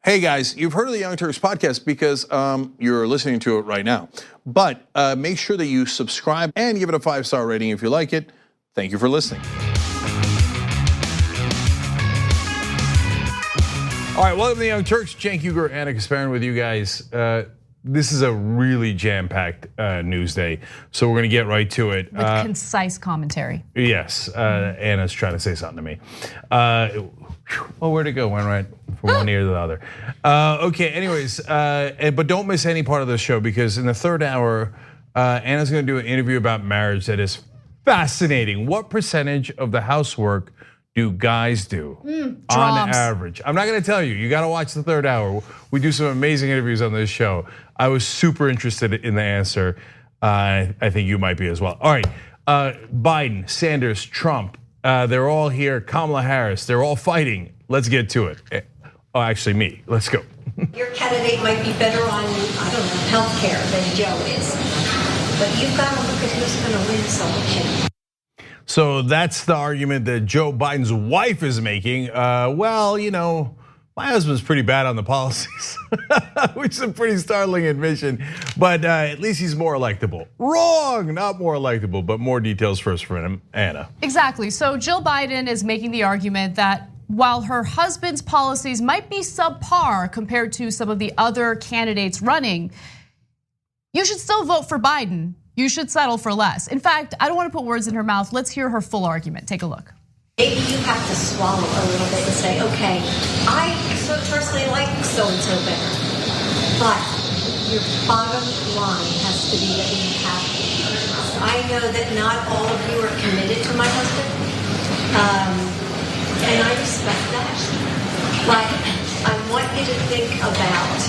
Hey guys, you've heard of the Young Turks podcast because you're listening to it right now. But make sure that you subscribe and give it a 5-star rating if you like it. Thank you for listening. All right, welcome to the Young Turks. Cenk, Uygur, and Kasparian with you guys. This is a really jam-packed news day, so we're gonna get right to it. With concise commentary. Yes, Anna's trying to say something to me. Well, where'd it go? Went right from one ear to the other. Okay, anyways, but don't miss any part of the show because in the third hour, Anna's gonna do an interview about marriage that is fascinating. What percentage of the housework do guys do on average? I'm not gonna tell you, you gotta watch the third hour. We do some amazing interviews on this show. I was super interested in the answer. I think you might be as well. All right, Biden, Sanders, Trump, they're all here. Kamala Harris, they're all fighting. Let's get to it. Oh, actually me, let's go. Your candidate might be better on, I don't know, healthcare than Joe is. But you've got to look at who's gonna win this election. So that's the argument that Joe Biden's wife is making. Well, you know, my husband's pretty bad on the policies, which is a pretty startling admission, but at least he's more electable. Wrong, not more electable, but more details first for him, Anna. Exactly, so Jill Biden is making the argument that while her husband's policies might be subpar compared to some of the other candidates running, you should still vote for Biden. You should settle for less. In fact, I don't want to put words in her mouth. Let's hear her full argument. Take a look. Maybe you have to swallow a little bit and say, okay, I so personally like so-and-so better. But your bottom line has to be that we have to. I know that not all of you are committed to my husband. And I respect that. But I want you to think about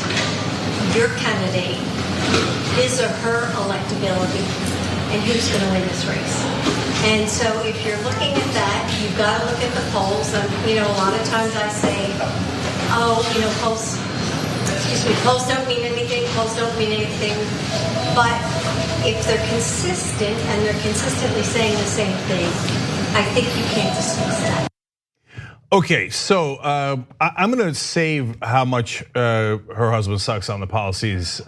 your candidate, his or her electability, and who's going to win this race. And so if you're looking at that, you've got to look at the polls. You know, a lot of times I say, oh, you know, polls don't mean anything, polls don't mean anything. But if they're consistent and they're consistently saying the same thing, I think you can't dismiss that. Okay, so I'm gonna save how much her husband sucks on the policies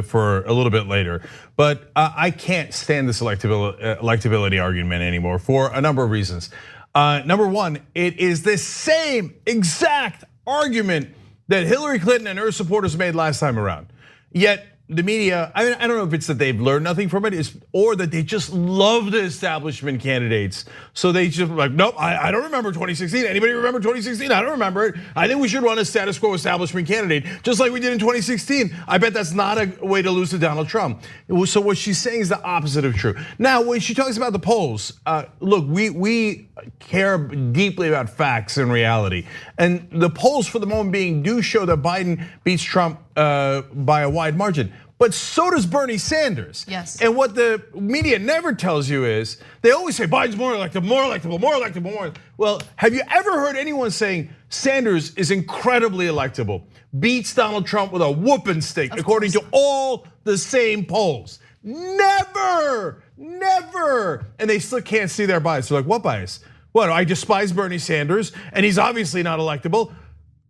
for a little bit later, but I can't stand this electability argument anymore for a number of reasons. Number one, it is the same exact argument that Hillary Clinton and her supporters made last time around. Yet the media, I mean, I don't know if it's that they've learned nothing from it, or that they just love the establishment candidates. So they just like, nope, I don't remember 2016. Anybody remember 2016? I don't remember it. I think we should run a status quo establishment candidate, just like we did in 2016. I bet that's not a way to lose to Donald Trump. So what she's saying is the opposite of true. Now, when she talks about the polls, look, we care deeply about facts and reality. And the polls for the moment being do show that Biden beats Trump by a wide margin. But so does Bernie Sanders. Yes. And what the media never tells you is, they always say Biden's more electable, more electable, more electable, more. Well, have you ever heard anyone saying Sanders is incredibly electable, beats Donald Trump with a whooping stick, according to all the same polls? Never, never. And they still can't see their bias. They're like, what bias? What, I despise Bernie Sanders and he's obviously not electable,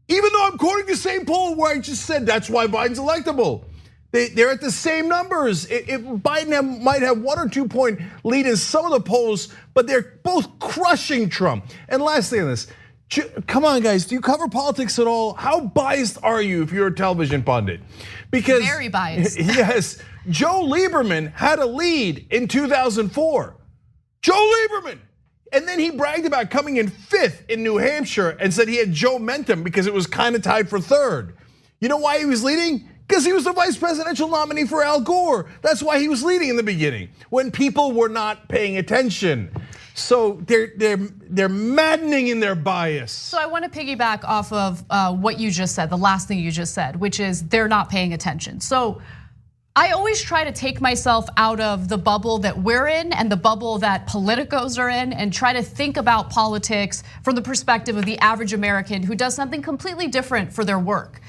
even though I'm quoting the same poll where I just said that's why Biden's electable. They're at the same numbers. Biden might have 1 or 2 point lead in some of the polls, but they're both crushing Trump. And last thing on this, come on guys, do you cover politics at all? How biased are you if you're a television pundit? Because very biased. Yes, Joe Lieberman had a lead in 2004. Joe Lieberman. And then he bragged about coming in 5th in New Hampshire and said he had Joe Mentum because it was kind of tied for 3rd. You know why he was leading? Because he was the vice presidential nominee for Al Gore. That's why he was leading in the beginning, when people were not paying attention. So they're maddening in their bias. So I want to piggyback off of what you just said, the last thing you just said, which is they're not paying attention. So I always try to take myself out of the bubble that we're in and the bubble that politicos are in, and try to think about politics from the perspective of the average American who does something completely different for their work.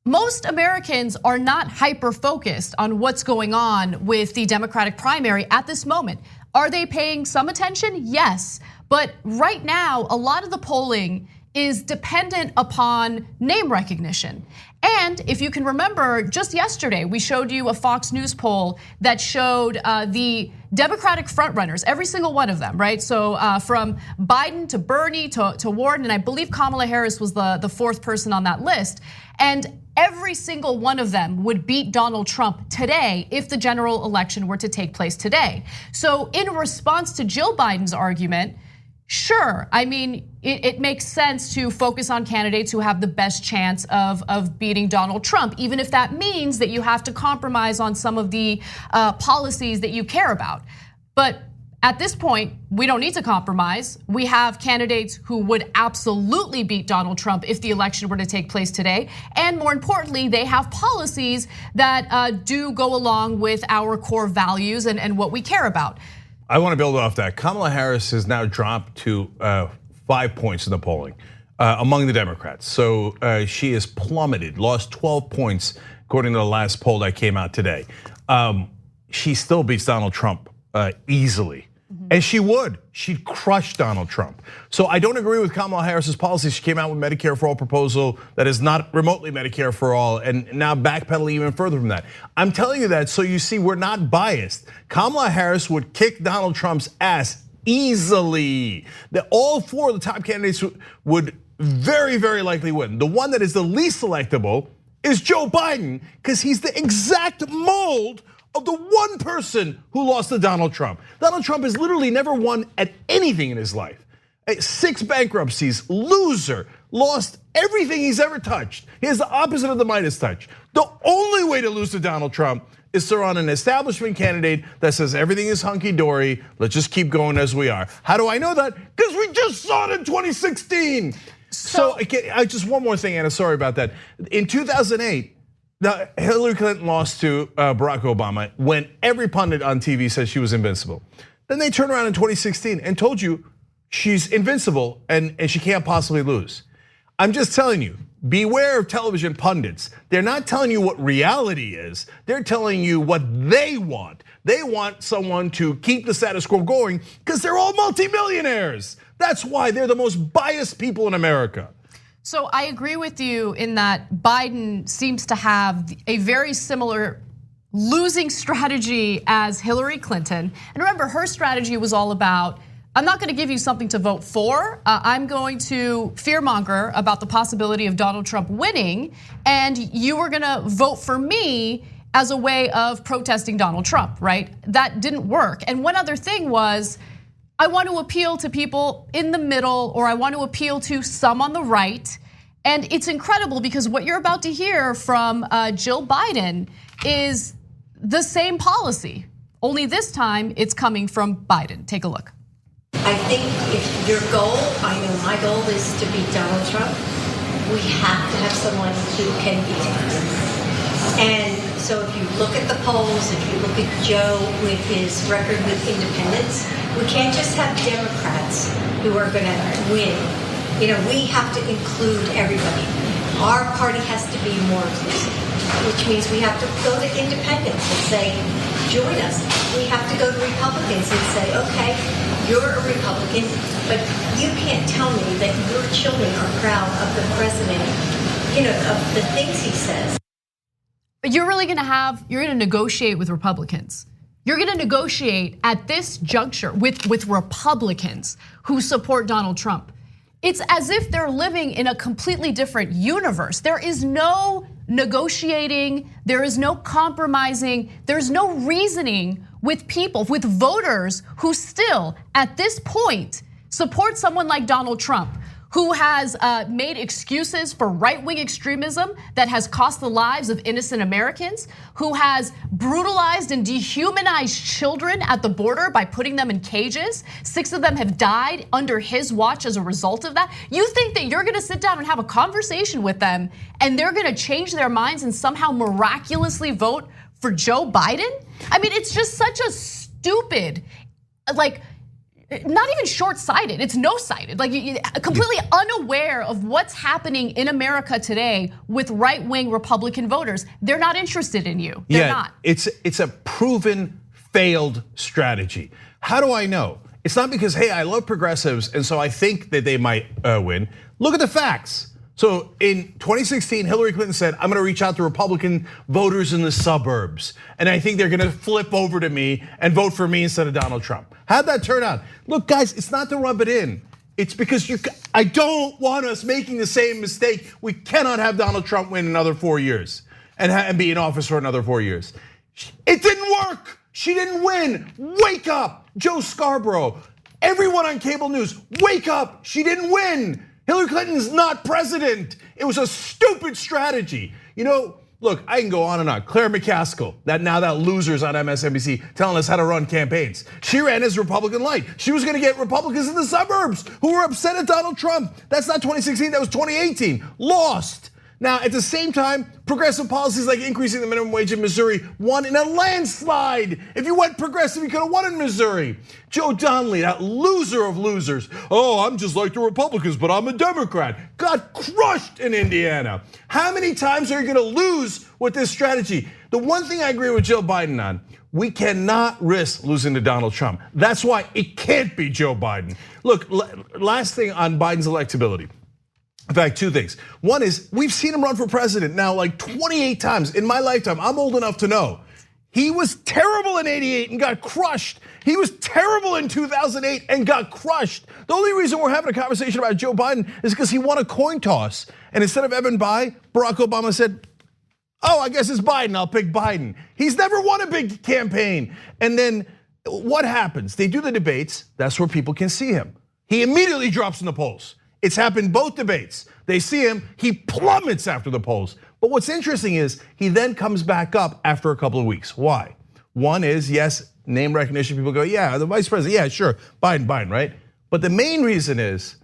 Most Americans are not hyper-focused on what's going on with the Democratic primary at this moment. Are they paying some attention? Yes, but right now, a lot of the polling is dependent upon name recognition. And if you can remember, just yesterday, we showed you a Fox News poll that showed the Democratic frontrunners, every single one of them, right? So from Biden to Bernie to Warren, and I believe Kamala Harris was the fourth person on that list. And every single one of them would beat Donald Trump today if the general election were to take place today. So in response to Jill Biden's argument, sure, I mean, it makes sense to focus on candidates who have the best chance of beating Donald Trump, even if that means that you have to compromise on some of the policies that you care about. But at this point, we don't need to compromise. We have candidates who would absolutely beat Donald Trump if the election were to take place today. And more importantly, they have policies that do go along with our core values and what we care about. I want to build off that. Kamala Harris has now dropped to 5 points in the polling among the Democrats. So she has plummeted, lost 12 points according to the last poll that came out today. She still beats Donald Trump easily. And she'd crush Donald Trump. So I don't agree with Kamala Harris's policy. She came out with Medicare for All proposal that is not remotely Medicare for all, and now backpedaling even further from that. I'm telling you that so you see we're not biased. Kamala Harris would kick Donald Trump's ass easily. That all four of the top candidates would very, very likely win. The one that is the least electable is Joe Biden, because he's the exact mold of the one person who lost to Donald Trump. Donald Trump has literally never won at anything in his life. 6 bankruptcies, loser, lost everything he's ever touched. He has the opposite of the Midas touch. The only way to lose to Donald Trump is to run an establishment candidate that says everything is hunky-dory, let's just keep going as we are. How do I know that? Because we just saw it in 2016. So again, just one more thing, Anna, sorry about that. In 2008, now, Hillary Clinton lost to Barack Obama when every pundit on TV said she was invincible. Then they turned around in 2016 and told you she's invincible and she can't possibly lose. I'm just telling you, beware of television pundits. They're not telling you what reality is. They're telling you what they want. They want someone to keep the status quo going because they're all multimillionaires. That's why they're the most biased people in America. So I agree with you in that Biden seems to have a very similar losing strategy as Hillary Clinton. And remember, her strategy was all about, I'm not gonna give you something to vote for. I'm going to fearmonger about the possibility of Donald Trump winning, and you were gonna vote for me as a way of protesting Donald Trump, right? That didn't work. And one other thing was, I want to appeal to people in the middle, or I want to appeal to some on the right. And it's incredible because what you're about to hear from Jill Biden is the same policy, only this time it's coming from Biden. Take a look. I think if your goal, I know my goal is to beat Donald Trump, we have to have someone who can beat him. And so if you look at the polls, if you look at Joe with his record with independents, we can't just have Democrats who are gonna win. You know, we have to include everybody. Our party has to be more inclusive, which means we have to go to independents and say, join us. We have to go to Republicans and say, okay, you're a Republican, but you can't tell me that your children are proud of the president, you know, of the things he says. But you're gonna negotiate with Republicans. You're gonna negotiate at this juncture with Republicans who support Donald Trump. It's as if they're living in a completely different universe. There is no negotiating, there is no compromising, there's no reasoning with people, with voters who still, at this point, support someone like Donald Trump, who has made excuses for right-wing extremism that has cost the lives of innocent Americans, who has brutalized and dehumanized children at the border by putting them in cages. 6 of them have died under his watch as a result of that. You think that you're gonna sit down and have a conversation with them and they're gonna change their minds and somehow miraculously vote for Joe Biden? I mean, it's just such a stupid, like, not even short-sighted, it's no-sighted, like completely unaware of what's happening in America today with right-wing Republican voters. They're not interested in you, they're not. It's a proven failed strategy. How do I know? It's not because, hey, I love progressives, and so I think that they might win. Look at the facts. So in 2016, Hillary Clinton said, I'm gonna reach out to Republican voters in the suburbs, and I think they're gonna flip over to me and vote for me instead of Donald Trump. How'd that turn out? Look, guys, it's not to rub it in. It's because I don't want us making the same mistake. We cannot have Donald Trump win another 4 years and be in office for another 4 years. It didn't work. She didn't win. Wake up, Joe Scarborough. Everyone on cable news, wake up. She didn't win. Hillary Clinton's not president. It was a stupid strategy. Look, I can go on and on. Claire McCaskill, that loser's on MSNBC telling us how to run campaigns. She ran as Republican light. She was gonna get Republicans in the suburbs who were upset at Donald Trump. That's not 2016, that was 2018. Lost. Now, at the same time, progressive policies like increasing the minimum wage in Missouri won in a landslide. If you went progressive, you could have won in Missouri. Joe Donnelly, that loser of losers. Oh, I'm just like the Republicans, but I'm a Democrat. Got crushed in Indiana. How many times are you gonna lose with this strategy? The one thing I agree with Joe Biden on, we cannot risk losing to Donald Trump. That's why it can't be Joe Biden. Look, last thing on Biden's electability. In fact, two things. One is we've seen him run for president now like 28 times in my lifetime. I'm old enough to know. He was terrible in '88 and got crushed. He was terrible in 2008 and got crushed. The only reason we're having a conversation about Joe Biden is because he won a coin toss. And instead of Evan Bayh, Barack Obama said, oh, I guess it's Biden, I'll pick Biden. He's never won a big campaign. And then what happens? They do the debates, that's where people can see him. He immediately drops in the polls. It's happened both debates. They see him, he plummets after the polls. But what's interesting is he then comes back up after a couple of weeks. Why? One is, yes, name recognition. People go, yeah, the vice president, yeah, sure, Biden, right? But the main reason is,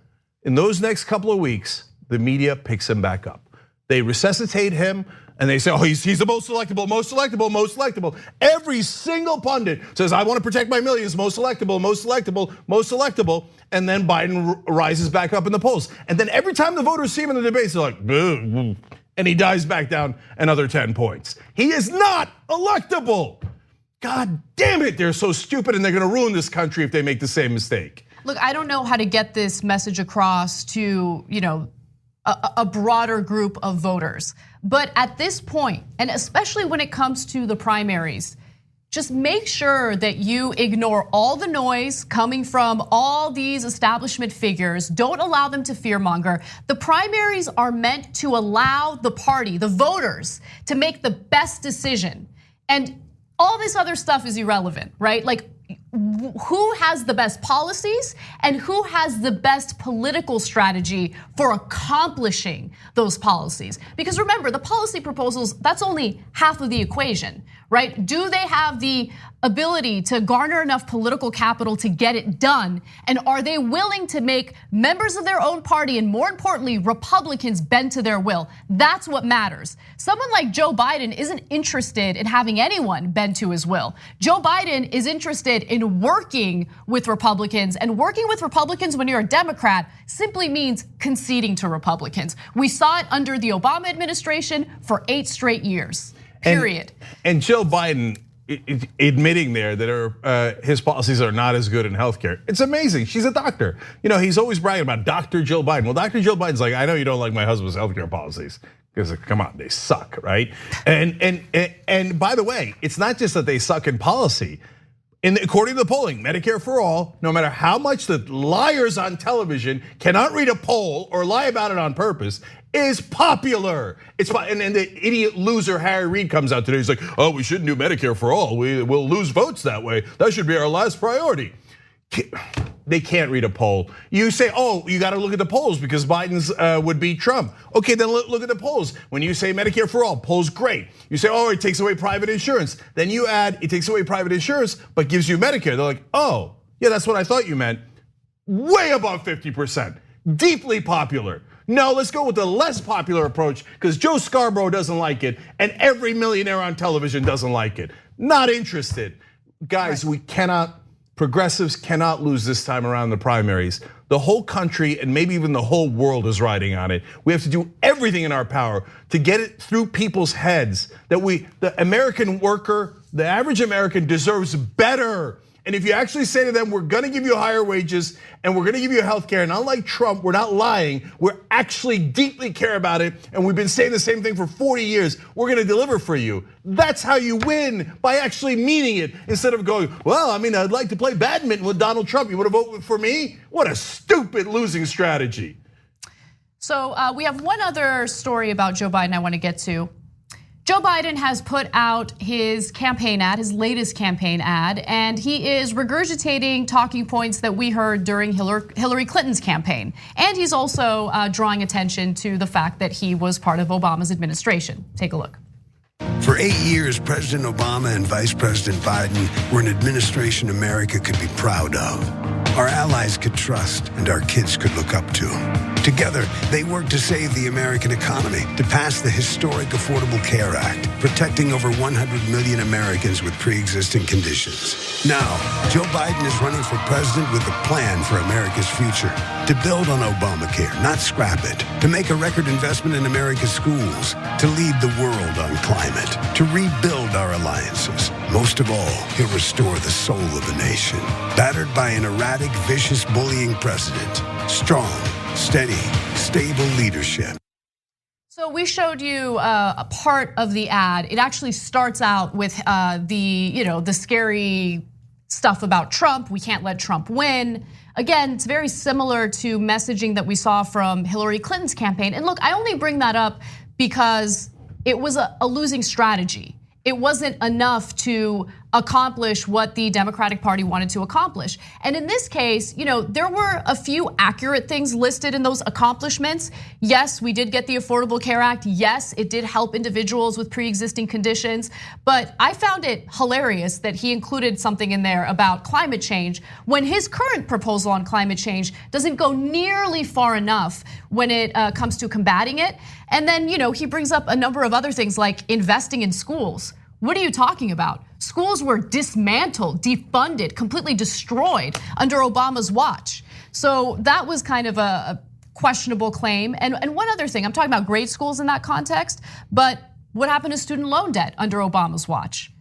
in those next couple of weeks, the media picks him back up. They resuscitate him, and they say, oh, he's the most electable, most electable, most electable. Every single pundit says, I want to protect my millions, most electable, most electable, most electable. And then Biden rises back up in the polls. And then every time the voters see him in the debates, they're like, boo, and he dies back down another 10 points. He is not electable. God damn it, they're so stupid and they're gonna ruin this country if they make the same mistake. Look, I don't know how to get this message across to, a broader group of voters. But at this point, and especially when it comes to the primaries, just make sure that you ignore all the noise coming from all these establishment figures. Don't allow them to fearmonger. The primaries are meant to allow the party, the voters, to make the best decision. And all this other stuff is irrelevant, right? Like, who has the best policies and who has the best political strategy for accomplishing those policies? Because remember, the policy proposals, that's only half of the equation, right? Do they have the ability to garner enough political capital to get it done? And are they willing to make members of their own party, and more importantly, Republicans, bend to their will? That's what matters. Someone like Joe Biden isn't interested in having anyone bend to his will. Joe Biden is interested in working with Republicans, and working with Republicans when you're a Democrat simply means conceding to Republicans. We saw it under the Obama administration for 8 straight years, period. And Joe Biden admitting there that his policies are not as good in healthcare. It's amazing. She's a doctor. He's always bragging about Dr. Joe Biden. Well, Dr. Joe Biden's like, I know you don't like my husband's healthcare policies, because come on, they suck, right? And by the way, it's not just that they suck in policy. According to the polling, Medicare for all, no matter how much the liars on television cannot read a poll or lie about it on purpose, is popular. And the idiot loser Harry Reid comes out today. He's like, oh, we shouldn't do Medicare for all. We'll lose votes that way. That should be our last priority. They can't read a poll. You say, oh, you got to look at the polls because Biden's would beat Trump. Okay, then look at the polls. When you say Medicare for all, polls great. You say, oh, it takes away private insurance. Then you add, it takes away private insurance, but gives you Medicare. They're like, oh, yeah, that's what I thought you meant. Way above 50%, deeply popular. No, let's go with the less popular approach because Joe Scarborough doesn't like it and every millionaire on television doesn't like it. Not interested. Guys, we cannot, progressives cannot lose this time around the primaries. The whole country and maybe even the whole world is riding on it. We have to do everything in our power to get it through people's heads that the American worker, the average American deserves better. And if you actually say to them, we're gonna give you higher wages and we're gonna give you health care, and unlike Trump, we're not lying, we're actually deeply care about it, and we've been saying the same thing for 40 years, we're gonna deliver for you. That's how you win, by actually meaning it, instead of going, well, I mean, I'd like to play badminton with Donald Trump, you wanna vote for me? What a stupid losing strategy. So we have one other story about Joe Biden I wanna get to. Joe Biden has put out his campaign ad, his latest campaign ad, and he is regurgitating talking points that we heard during Hillary Clinton's campaign. And he's also drawing attention to the fact that he was part of Obama's administration. Take a look. For 8 years, President Obama and Vice President Biden were an administration America could be proud of. Our allies could trust and our kids could look up to. Together, they worked to save the American economy, to pass the historic Affordable Care Act, protecting over 100 million Americans with pre-existing conditions. Now, Joe Biden is running for president with a plan for America's future. To build on Obamacare, not scrap it. To make a record investment in America's schools. To lead the world on climate. To rebuild our alliances. Most of all, he'll restore the soul of the nation. Battered by an erratic, vicious, bullying president. Strong, steady, stable leadership. So we showed you a part of the ad. It actually starts out with the scary stuff about Trump. We can't let Trump win. Again, it's very similar to messaging that we saw from Hillary Clinton's campaign. And look, I only bring that up because it was a losing strategy. It wasn't enough to accomplish what the Democratic Party wanted to accomplish. And in this case, there were a few accurate things listed in those accomplishments. Yes, we did get the Affordable Care Act. Yes, it did help individuals with pre-existing conditions. But I found it hilarious that he included something in there about climate change when his current proposal on climate change doesn't go nearly far enough when it comes to combating it. And then, he brings up a number of other things like investing in schools. What are you talking about? Schools were dismantled, defunded, completely destroyed under Obama's watch. So that was kind of a questionable claim. And one other thing, I'm talking about grade schools in that context, but what happened to student loan debt under Obama's watch?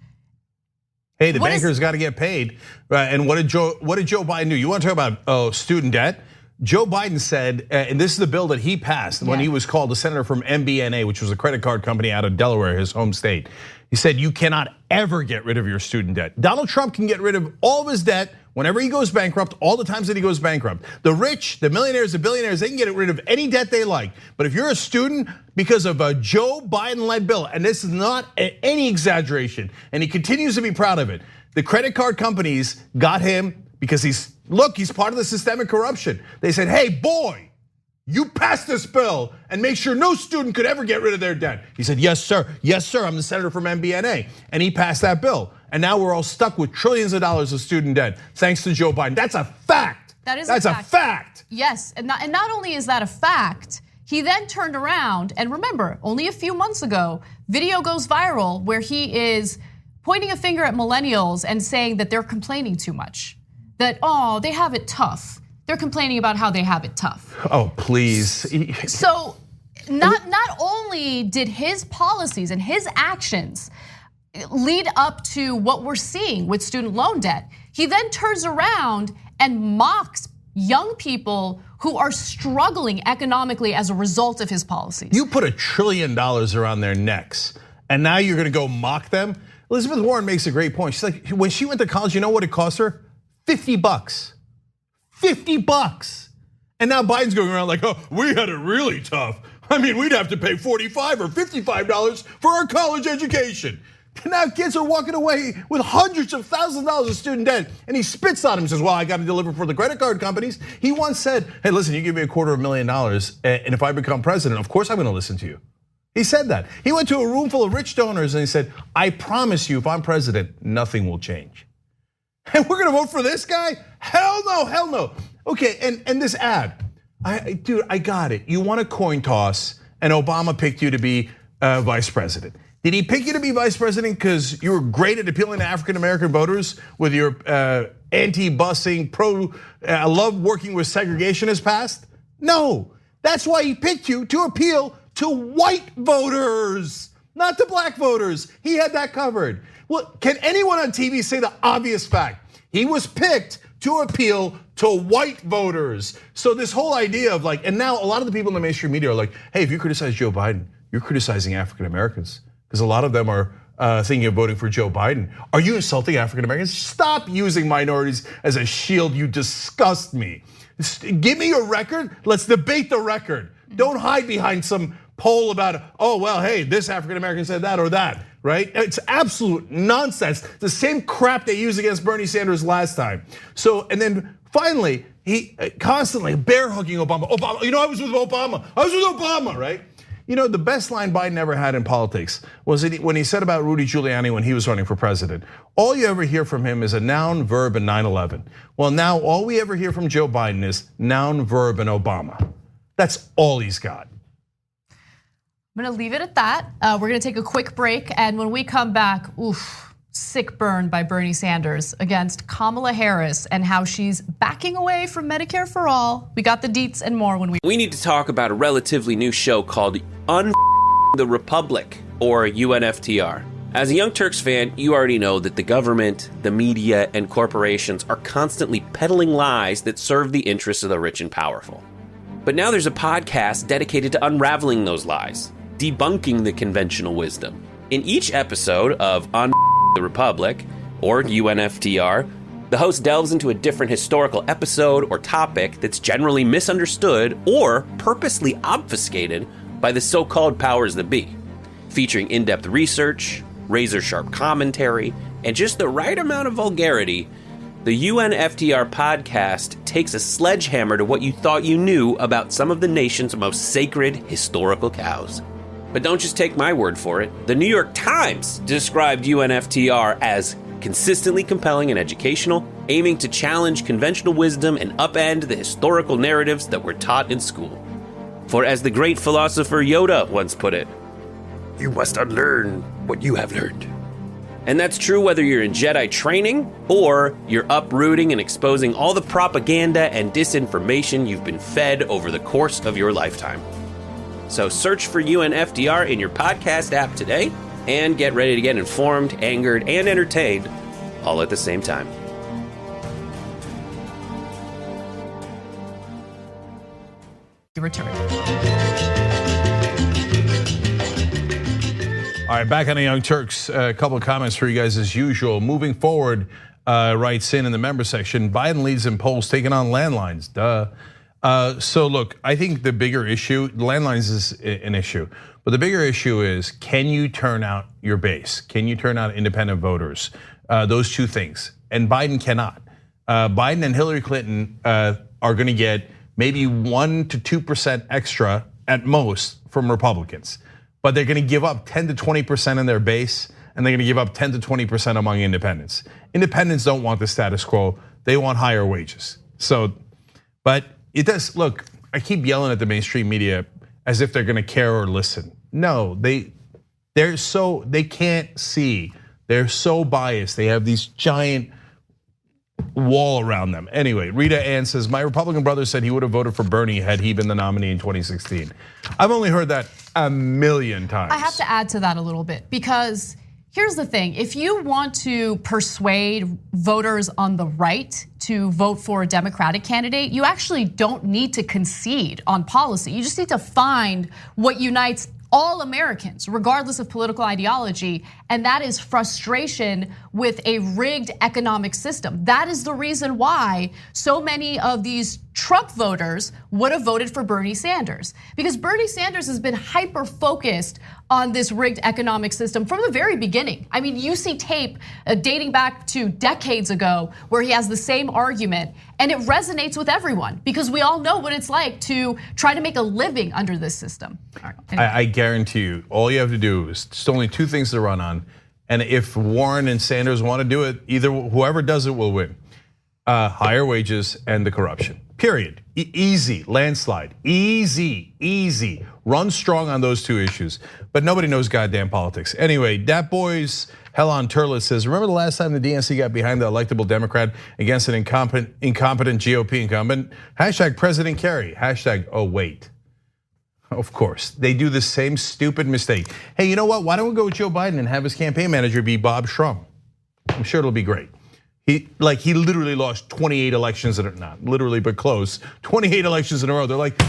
Hey, the bankers got to get paid. And what did Joe Biden do? You want to talk about student debt? Joe Biden said, and this is the bill that he passed when he was called a senator from MBNA, which was a credit card company out of Delaware, his home state. He said, you cannot ever get rid of your student debt. Donald Trump can get rid of all of his debt whenever he goes bankrupt, all the times that he goes bankrupt. The rich, the millionaires, the billionaires, they can get rid of any debt they like. But if you're a student, because of a Joe Biden-led bill, and this is not any exaggeration, and he continues to be proud of it, the credit card companies got him because he's part of the systemic corruption. They said, hey, boy, you pass this bill and make sure no student could ever get rid of their debt. He said, yes, sir, I'm the senator from MBNA. And he passed that bill. And now we're all stuck with trillions of dollars of student debt, thanks to Joe Biden. That's a fact. That's a fact. Yes, and not only is that a fact, he then turned around, and remember, only a few months ago, video goes viral where he is pointing a finger at millennials and saying that they're complaining too much. That, they have it tough. They're complaining about how they have it tough. Oh, please. So not only did his policies and his actions lead up to what we're seeing with student loan debt, he then turns around and mocks young people who are struggling economically as a result of his policies. You put $1 trillion around their necks, and now you're gonna go mock them? Elizabeth Warren makes a great point. She's like, when she went to college, you know what it cost her? $50. $50. And now Biden's going around like, we had it really tough. I mean, we'd have to pay $45 or $55 for our college education. Now kids are walking away with hundreds of thousands of dollars of student debt, and he spits on him and says, well, I got to deliver for the credit card companies. He once said, hey, listen, you give me $250,000, and if I become president, of course I'm gonna listen to you. He said that. He went to a room full of rich donors and he said, I promise you, if I'm president, nothing will change. And we're gonna vote for this guy? Hell no, hell no. Okay, and this ad, dude, I got it. You want a coin toss, and Obama picked you to be vice president. Did he pick you to be vice president because you were great at appealing to African American voters with your anti-busing, I love working with segregationist past? No, that's why he picked you, to appeal to white voters, not to black voters. He had that covered. Well, can anyone on TV say the obvious fact? He was picked to appeal to white voters. So this whole idea of like, and now a lot of the people in the mainstream media are like, hey, if you criticize Joe Biden, you're criticizing African Americans. Because a lot of them are thinking of voting for Joe Biden. Are you insulting African Americans? Stop using minorities as a shield, you disgust me. Give me your record, let's debate the record. Don't hide behind some poll about, oh, well, hey, this African American said that or that, right? It's absolute nonsense. The same crap they used against Bernie Sanders last time. So, and then finally, he constantly bear hugging Obama. Obama, I was with Obama, right? The best line Biden ever had in politics was when he said about Rudy Giuliani when he was running for president. All you ever hear from him is a noun, verb, and 9/11. Well, now all we ever hear from Joe Biden is noun, verb, and Obama. That's all he's got. I'm gonna leave it at that. We're gonna take a quick break, and when we come back, sick burn by Bernie Sanders against Kamala Harris and how she's backing away from Medicare for all. We got the deets and more when we need to talk about a relatively new show called the Republic, or UNFTR. As a Young Turks fan, you already know that the government, the media, and corporations are constantly peddling lies that serve the interests of the rich and powerful. But now there's a podcast dedicated to unraveling those lies, debunking the conventional wisdom. In each episode of the Republic, or UNFTR, the host delves into a different historical episode or topic that's generally misunderstood or purposely obfuscated by the so-called powers that be, featuring in-depth research, razor-sharp commentary, and just the right amount of vulgarity. The UNFTR podcast takes a sledgehammer to what you thought you knew about some of the nation's most sacred historical cows. But don't just take my word for it. The New York Times described UNFTR as consistently compelling and educational, aiming to challenge conventional wisdom and upend the historical narratives that were taught in school. For as the great philosopher Yoda once put it, you must unlearn what you have learned. And that's true whether you're in Jedi training or you're uprooting and exposing all the propaganda and disinformation you've been fed over the course of your lifetime. So search for UNFTR in your podcast app today and get ready to get informed, angered, and entertained all at the same time. Return. All right, back on the Young Turks. A couple of comments for you guys as usual. Moving forward, writes in the member section, Biden leads in polls taking on landlines. Duh. So look, I think the bigger issue, landlines is an issue, but the bigger issue is, can you turn out your base? Can you turn out independent voters? Those two things, and Biden cannot. Biden and Hillary Clinton are gonna get maybe 1 to 2% extra at most from Republicans, but they're gonna give up 10 to 20% in their base, and they're gonna give up 10 to 20% among independents. Independents don't want the status quo, they want higher wages. So, but it does, look, I keep yelling at the mainstream media as if they're gonna care or listen. No, they can't see. They're so biased. They have these giant wall around them. Anyway, Rita Ann says, my Republican brother said he would have voted for Bernie had he been the nominee in 2016. I've only heard that a million times. I have to add to that a little bit, because here's the thing. If you want to persuade voters on the right to vote for a Democratic candidate, you actually don't need to concede on policy. You just need to find what unites all Americans, regardless of political ideology, and that is frustration with a rigged economic system. That is the reason why so many of these Trump voters would have voted for Bernie Sanders, because Bernie Sanders has been hyper-focused on this rigged economic system from the very beginning. I mean, you see tape dating back to decades ago where he has the same argument, and it resonates with everyone because we all know what it's like to try to make a living under this system. Anyway. I guarantee you, all you have to do is just only two things to run on, and if Warren and Sanders want to do it, either whoever does it will win. Higher wages and the corruption. Period. Easy, landslide, easy. Run strong on those two issues, but nobody knows goddamn politics. Anyway, that boy's Hell on Turlet says, remember the last time the DNC got behind the electable Democrat against an incompetent GOP incumbent? Hashtag President Kerry, hashtag, oh wait. Of course, they do the same stupid mistake. Hey, you know what? Why don't we go with Joe Biden and have his campaign manager be Bob Shrum? I'm sure it'll be great. He literally lost 28 elections, not literally, but close. 28 elections in a row. They're like,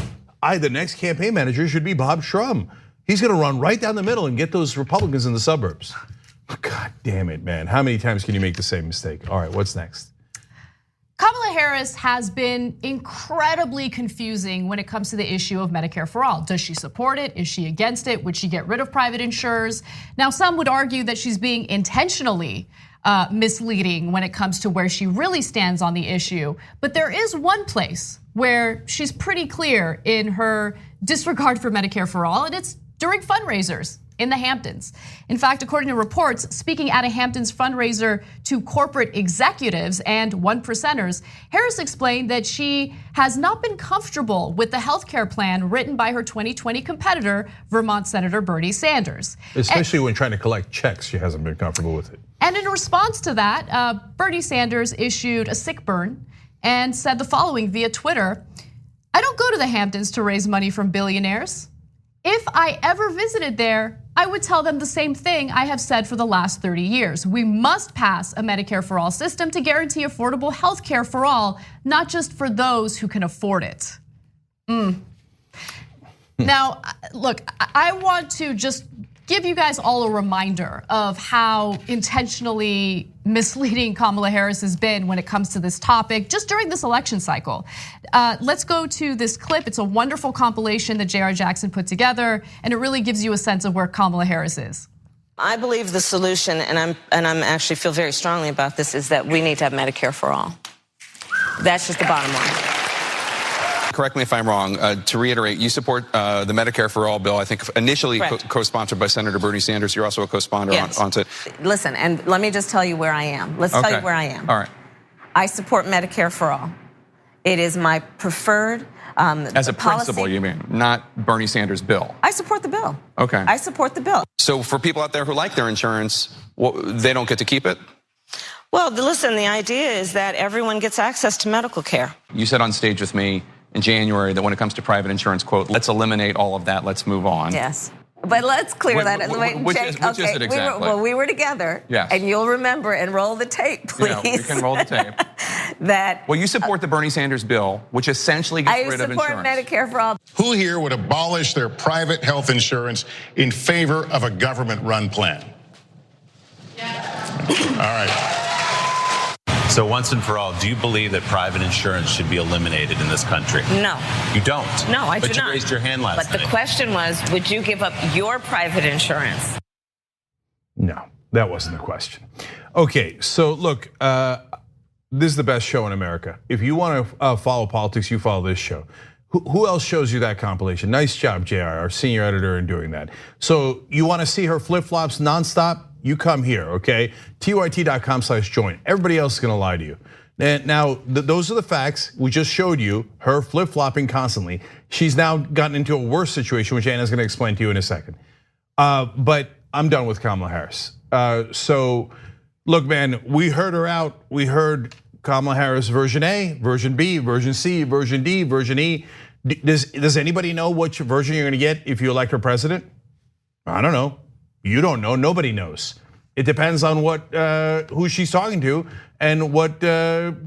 the next campaign manager should be Bob Shrum. He's gonna run right down the middle and get those Republicans in the suburbs. God damn it, man. How many times can you make the same mistake? All right, what's next? Kamala Harris has been incredibly confusing when it comes to the issue of Medicare for all. Does she support it? Is she against it? Would she get rid of private insurers? Now, some would argue that she's being intentionally misleading when it comes to where she really stands on the issue. But there is one place where she's pretty clear in her disregard for Medicare for all, and it's during fundraisers in the Hamptons. In fact, according to reports, speaking at a Hamptons fundraiser to corporate executives and one percenters, Harris explained that she has not been comfortable with the healthcare plan written by her 2020 competitor, Vermont Senator Bernie Sanders. Especially when trying to collect checks, she hasn't been comfortable with it. And in response to that, Bernie Sanders issued a sick burn and said the following via Twitter: "I don't go to the Hamptons to raise money from billionaires. If I ever visited there, I would tell them the same thing I have said for the last 30 years. We must pass a Medicare for all system to guarantee affordable health care for all, not just for those who can afford it." Now, look, I want to just give you guys all a reminder of how intentionally misleading Kamala Harris has been when it comes to this topic just during this election cycle. Let's go to this clip. It's a wonderful compilation that J.R. Jackson put together, and it really gives you a sense of where Kamala Harris is. I believe the solution, and I'm actually feel very strongly about this, is that we need to have Medicare for all. That's just the bottom line. Correct me if I'm wrong. To reiterate, you support the Medicare for All bill. I think initially co-sponsored by Senator Bernie Sanders. You're also a co-sponsor on it. Listen, and let me just tell you where I am. Let's tell you where I am. All right. I support Medicare for all. It is my preferred. As a principle, you mean, not Bernie Sanders' bill? I support the bill. Okay. I support the bill. So for people out there who like their insurance, they don't get to keep it? Well, listen, the idea is that everyone gets access to medical care. You said on stage with me in January that when it comes to private insurance, quote, let's eliminate all of that, let's move on. Yes. But let's clear that. Which is it exactly? We were together. Yes. And you'll remember, and roll the tape, please. Yeah, we can roll the tape. Well, you support the Bernie Sanders bill, which essentially gets rid of insurance. I support Medicare for all. Who here would abolish their private health insurance in favor of a government-run plan? Yeah. All right. So once and for all, do you believe that private insurance should be eliminated in this country? No. You don't? No, I do not. But you raised your hand last night. But the question was, would you give up your private insurance? No, that wasn't the question. Okay, so look, this is the best show in America. If you want to follow politics, you follow this show. Who else shows you that compilation? Nice job, JR, our senior editor, in doing that. So you want to see her flip-flops nonstop? You come here, okay? TYT.com/join. Everybody else is gonna lie to you. Now, those are the facts. We just showed you her flip-flopping constantly. She's now gotten into a worse situation, which Anna's gonna explain to you in a second. But I'm done with Kamala Harris. So, look, man, we heard her out. We heard Kamala Harris version A, version B, version C, version D, version E. Does anybody know which version you're gonna get if you elect her president? I don't know. You don't know, nobody knows. It depends on who she's talking to and what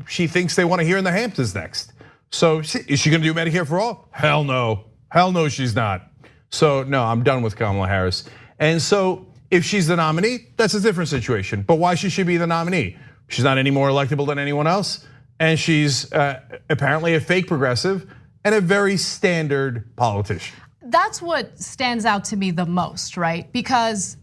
she thinks they want to hear in the Hamptons next. So is she gonna do Medicare for all? Hell no, she's not. So no, I'm done with Kamala Harris. And so if she's the nominee, that's a different situation. But why should she be the nominee? She's not any more electable than anyone else. And she's apparently a fake progressive and a very standard politician. That's what stands out to me the most, right? Because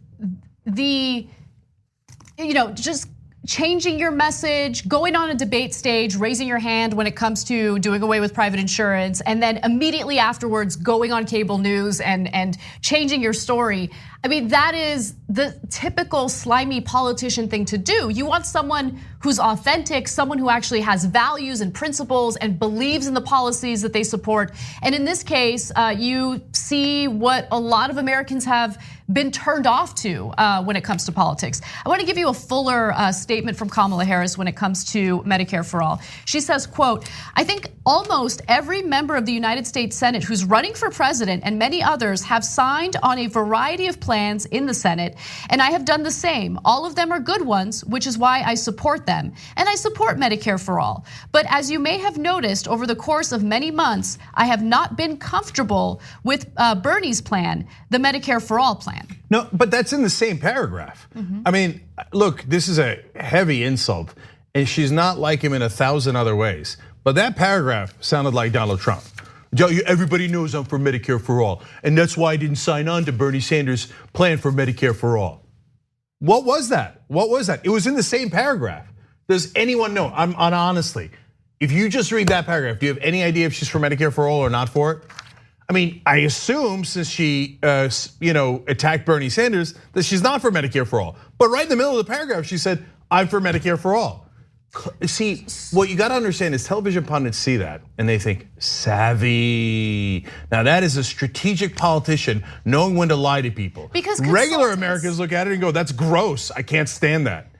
just changing your message, going on a debate stage, raising your hand when it comes to doing away with private insurance, and then immediately afterwards going on cable news and changing your story. I mean, that is the typical slimy politician thing to do. You want someone who's authentic, someone who actually has values and principles and believes in the policies that they support. And in this case, you see what a lot of Americans have been turned off to when it comes to politics. I want to give you a fuller statement from Kamala Harris when it comes to Medicare for all. She says, quote, "I think almost every member of the United States Senate who's running for president and many others have signed on a variety of plans plans in the Senate, and I have done the same. All of them are good ones, which is why I support them. And I support Medicare for all. But as you may have noticed over the course of many months, I have not been comfortable with Bernie's plan, the Medicare for all plan. No, but that's in the same paragraph. I mean, look, this is a heavy insult, and she's not like him in 1,000 other ways. But that paragraph sounded like Donald Trump. Everybody knows I'm for Medicare for all, and that's why I didn't sign on to Bernie Sanders' plan for Medicare for all. What was that? What was that? It was in the same paragraph. Does anyone know? I'm honestly, if you just read that paragraph, do you have any idea if she's for Medicare for all or not for it? I mean, I assume since she attacked Bernie Sanders that she's not for Medicare for all. But right in the middle of the paragraph, she said, I'm for Medicare for all. See, what you gotta understand is television pundits see that and they think, savvy. Now that is a strategic politician knowing when to lie to people. Because regular Americans look at it and go, that's gross, I can't stand that.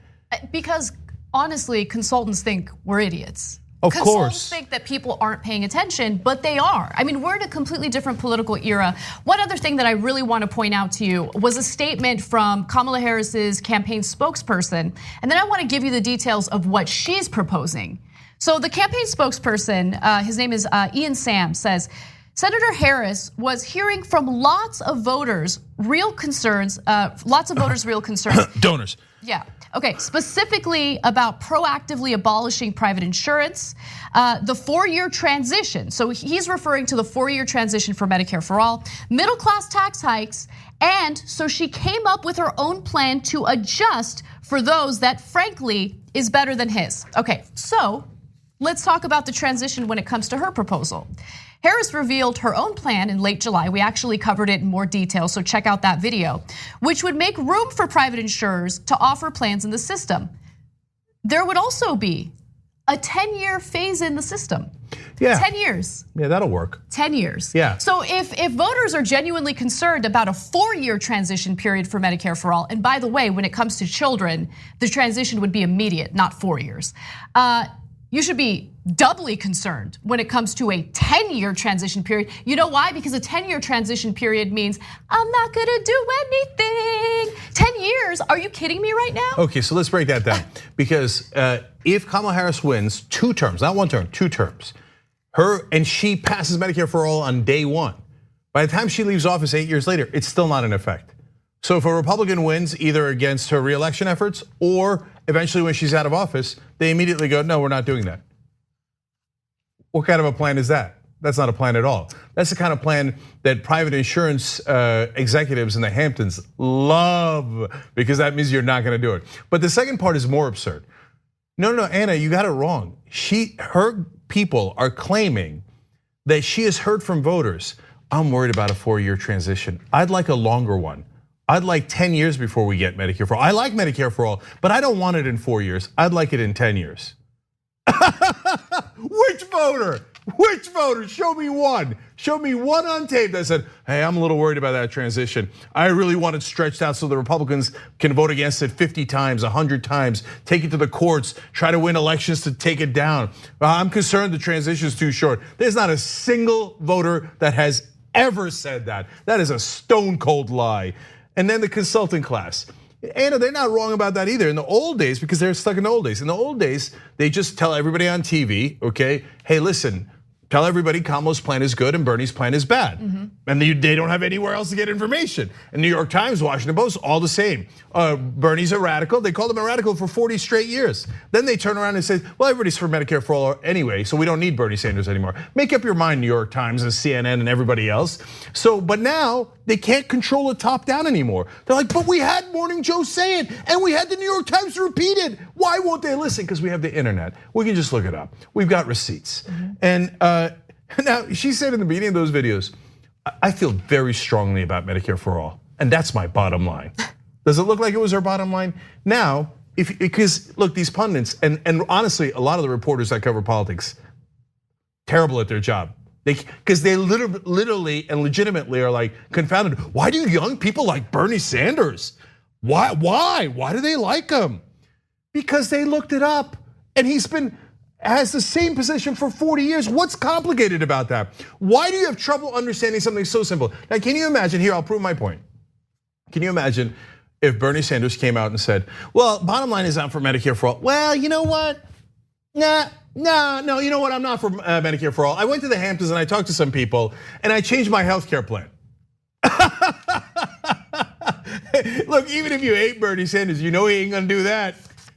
Because honestly, consultants think we're idiots. Of course. Consultants think that people aren't paying attention, but they are. I mean, we're in a completely different political era. One other thing that I really want to point out to you was a statement from Kamala Harris's campaign spokesperson, and then I want to give you the details of what she's proposing. So the campaign spokesperson, his name is Ian Sam, says, Senator Harris was hearing from lots of voters real concerns, Donors. Yeah. Okay, specifically about proactively abolishing private insurance, the 4-year transition. So he's referring to the 4-year transition for Medicare for all, middle class tax hikes, and so she came up with her own plan to adjust for those that frankly is better than his. Okay, so let's talk about the transition when it comes to her proposal. Harris revealed her own plan in late July. We actually covered it in more detail, so check out that video, which would make room for private insurers to offer plans in the system. There would also be a 10-year phase in the system. Yeah. 10 years. Yeah, that'll work. 10 years. Yeah. So if voters are genuinely concerned about a 4-year transition period for Medicare for all, and by the way, when it comes to children, the transition would be immediate, not 4 years. You should be doubly concerned when it comes to a 10-year transition period. You know why? Because a 10-year transition period means I'm not gonna do anything. 10 years, are you kidding me right now? Okay, so let's break that down. Because if Kamala Harris wins 2 terms, not 1 term, 2 terms, and she passes Medicare for all on day 1, by the time she leaves office 8 years later, it's still not in effect. So if a Republican wins either against her reelection efforts or eventually when she's out of office, they immediately go, no, we're not doing that. What kind of a plan is that? That's not a plan at all. That's the kind of plan that private insurance executives in the Hamptons love, because that means you're not gonna do it. But the second part is more absurd. No, Anna, you got it wrong. Her people are claiming that she has heard from voters, I'm worried about a 4-year transition. I'd like a longer one. I'd like 10 years before we get Medicare for all. I like Medicare for all, but I don't want it in 4 years. I'd like it in 10 years. Which voter? Which voter? Show me one. Show me one on tape that said, hey, I'm a little worried about that transition. I really want it stretched out so the Republicans can vote against it 50 times, 100 times, take it to the courts, try to win elections to take it down. I'm concerned the transition is too short. There's not a single voter that has ever said that. That is a stone cold lie. And then the consulting class. Anna, they're not wrong about that either. In the old days, because they're stuck in the old days. In the old days, they just tell everybody on TV, okay, hey, listen, tell everybody Kamala's plan is good and Bernie's plan is bad. And they don't have anywhere else to get information. And New York Times, Washington Post, all the same. Bernie's a radical. They called him a radical for 40 straight years. Then they turn around and say, well, everybody's for Medicare for all anyway, so we don't need Bernie Sanders anymore. Make up your mind, New York Times and CNN and everybody else. So, but now they can't control it top down anymore. They're like, but we had Morning Joe say it, and we had the New York Times repeat it. Why won't they listen? Because we have the internet. We can just look it up. We've got receipts. And now she said in the beginning of those videos, I feel very strongly about Medicare for all, and that's my bottom line. Does it look like it was her bottom line? Now, because look, these pundits, and honestly, a lot of the reporters that cover politics, terrible at their job. Because they literally and legitimately are like confounded. Why do young people like Bernie Sanders? Why do they like him? Because they looked it up, and has the same position for 40 years. What's complicated about that? Why do you have trouble understanding something so simple? Now, can you imagine, here, I'll prove my point. Can you imagine if Bernie Sanders came out and said, well, bottom line is I'm for Medicare for all. Well, you know what? No, you know what? I'm not for Medicare for all. I went to the Hamptons and I talked to some people and I changed my healthcare plan. Look, even if you hate Bernie Sanders, you know he ain't gonna do that.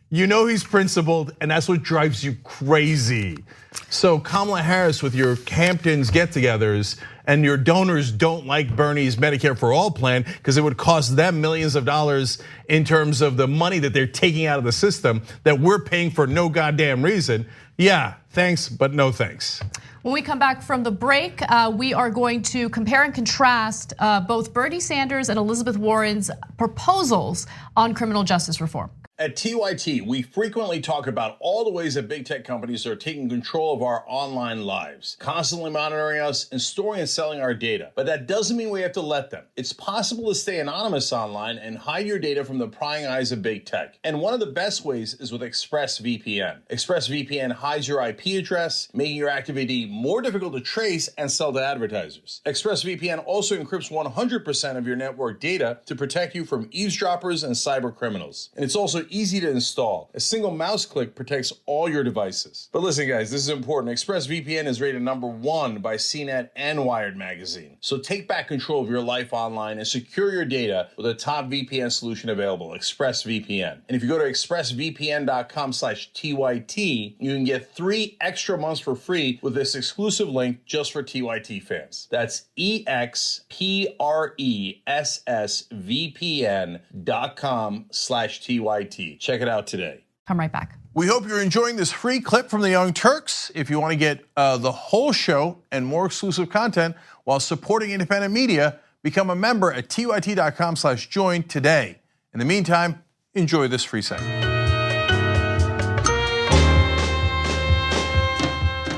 You know he's principled, and that's what drives you crazy. So Kamala Harris with your Hamptons get-togethers and your donors don't like Bernie's Medicare for All plan because it would cost them millions of dollars in terms of the money that they're taking out of the system that we're paying for no goddamn reason. Yeah, thanks, but no thanks. When we come back from the break, we are going to compare and contrast both Bernie Sanders and Elizabeth Warren's proposals on criminal justice reform. At TYT, we frequently talk about all the ways that big tech companies are taking control of our online lives, constantly monitoring us and storing and selling our data. But that doesn't mean we have to let them. It's possible to stay anonymous online and hide your data from the prying eyes of big tech. And one of the best ways is with ExpressVPN. ExpressVPN hides your IP address, making your activity more difficult to trace and sell to advertisers. ExpressVPN also encrypts 100% of your network data to protect you from eavesdroppers and cyber criminals. And it's also easy to install. A single mouse click protects all your devices. But listen, guys, this is important. ExpressVPN is rated #1 by CNET and Wired magazine. So take back control of your life online and secure your data with a top VPN solution available, ExpressVPN. And if you go to expressvpn.com/TYT, you can get 3 extra months for free with this exclusive link just for TYT fans. That's expressvpn.com/TYT. Check it out today. Come right back. We hope you're enjoying this free clip from the Young Turks. If you want to get the whole show and more exclusive content while supporting independent media, become a member at tyt.com/join today. In the meantime, enjoy this free segment.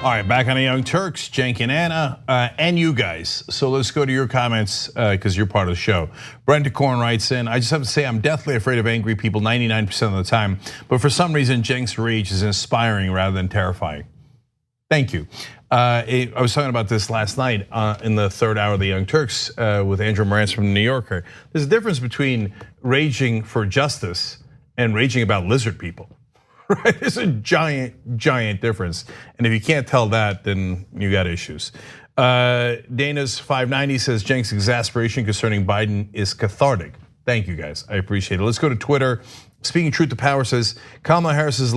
All right, back on the Young Turks, Cenk and Anna, and you guys. So let's go to your comments because you're part of the show. Brent DeCorn writes in, I just have to say I'm deathly afraid of angry people 99% of the time, but for some reason Cenk's rage is inspiring rather than terrifying. Thank you. I was talking about this last night in the third hour of the Young Turks with Andrew Morantz from The New Yorker. There's a difference between raging for justice and raging about lizard people. Right, it's a giant difference. And if you can't tell that, then you got issues. Dana's 590 says Cenk's exasperation concerning Biden is cathartic. Thank you guys, I appreciate it. Let's go to Twitter. Speaking truth to power says, Kamala Harris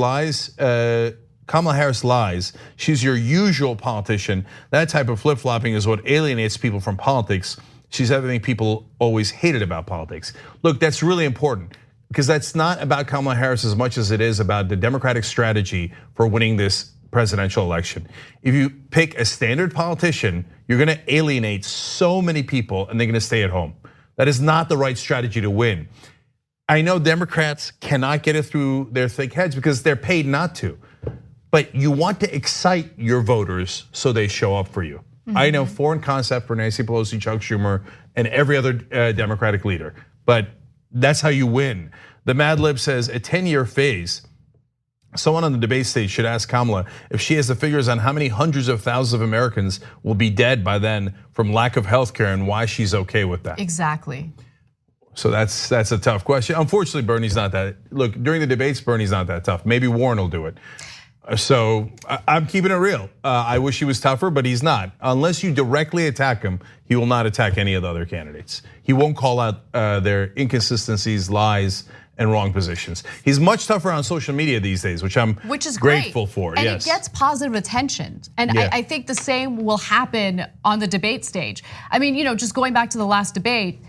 lies. She's your usual politician. That type of flip-flopping is what alienates people from politics. She's everything people always hated about politics. Look, that's really important, because that's not about Kamala Harris as much as it is about the Democratic strategy for winning this presidential election. If you pick a standard politician, you're gonna alienate so many people and they're gonna stay at home. That is not the right strategy to win. I know Democrats cannot get it through their thick heads because they're paid not to, but you want to excite your voters so they show up for you. I know foreign concept for Nancy Pelosi, Chuck Schumer, and every other Democratic leader, but that's how you win. The Mad Lib says a 10-year phase. Someone on the debate stage should ask Kamala if she has the figures on how many hundreds of thousands of Americans will be dead by then from lack of health care and why she's okay with that. Exactly. So that's a tough question. Unfortunately, Bernie's not that. Look, during the debates, Bernie's not that tough. Maybe Warren will do it. So I'm keeping it real. I wish he was tougher, but he's not. Unless you directly attack him, he will not attack any of the other candidates. He won't call out their inconsistencies, lies, and wrong positions. He's much tougher on social media these days, which is grateful for. And it gets positive attention. And I think the same will happen on the debate stage. I mean, just going back to the last debate,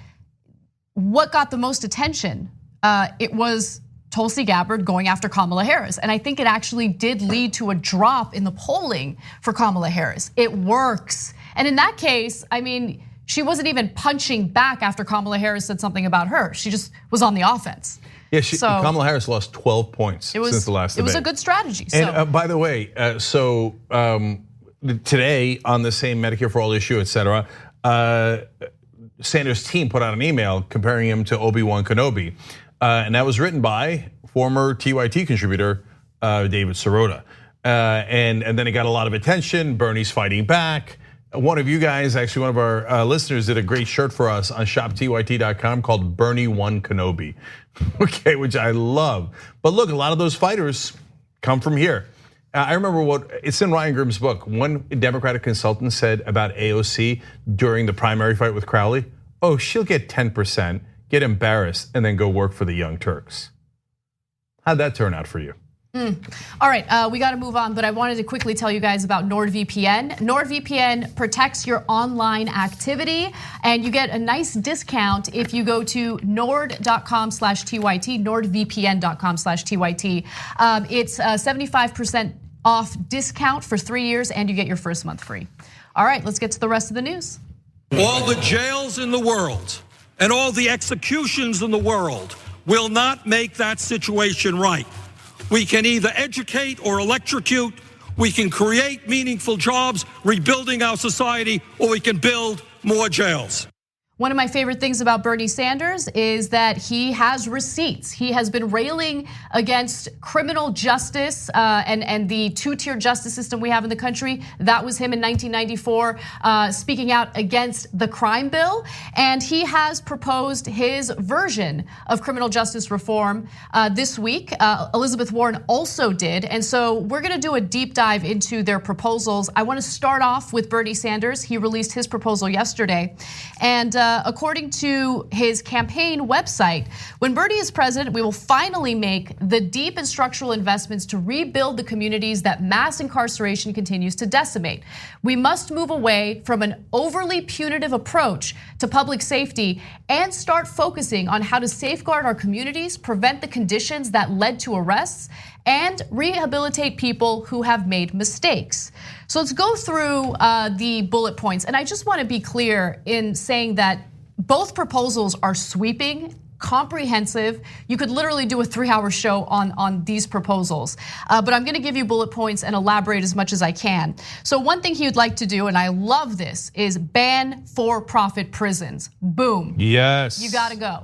what got the most attention? It was Tulsi Gabbard going after Kamala Harris. And I think it actually did lead to a drop in the polling for Kamala Harris. It works. And in that case, I mean, she wasn't even punching back after Kamala Harris said something about her. She just was on the offense. Yeah, Kamala Harris lost 12 points since the last debate. It was a good strategy. And by the way, today on the same Medicare for All issue, et cetera, Sanders' team put out an email comparing him to Obi-Wan Kenobi. And that was written by former TYT contributor David Sirota. And then it got a lot of attention. Bernie's fighting back. One of you guys, actually one of our listeners, did a great shirt for us on shoptyt.com called Bernie One Kenobi, okay, which I love. But look, a lot of those fighters come from here. I remember it's in Ryan Grimm's book. One Democratic consultant said about AOC during the primary fight with Crowley, oh, she'll get 10%, get embarrassed, and then go work for the Young Turks. How'd that turn out for you? All right, we got to move on, but I wanted to quickly tell you guys about NordVPN. NordVPN protects your online activity, and you get a nice discount if you go to nord.com/TYT, nordvpn.com/TYT. It's 75% off discount for 3 years, and you get your first month free. All right, let's get to the rest of the news. All the jails in the world and all the executions in the world will not make that situation right. We can either educate or electrocute. We can create meaningful jobs, rebuilding our society, or we can build more jails. One of my favorite things about Bernie Sanders is that he has receipts. He has been railing against criminal justice and the two-tier justice system we have in the country. That was him in 1994, speaking out against the crime bill. And he has proposed his version of criminal justice reform this week. Elizabeth Warren also did. And so we're gonna do a deep dive into their proposals. I wanna start off with Bernie Sanders. He released his proposal yesterday. And according to his campaign website, when Bernie is president, we will finally make the deep and structural investments to rebuild the communities that mass incarceration continues to decimate. We must move away from an overly punitive approach to public safety and start focusing on how to safeguard our communities, prevent the conditions that led to arrests, and rehabilitate people who have made mistakes. So let's go through the bullet points. And I just want to be clear in saying that both proposals are sweeping, comprehensive. You could literally do a 3-hour show on these proposals. But I'm gonna give you bullet points and elaborate as much as I can. So one thing he would like to do, and I love this, is ban for-profit prisons. Boom. Yes. You gotta go,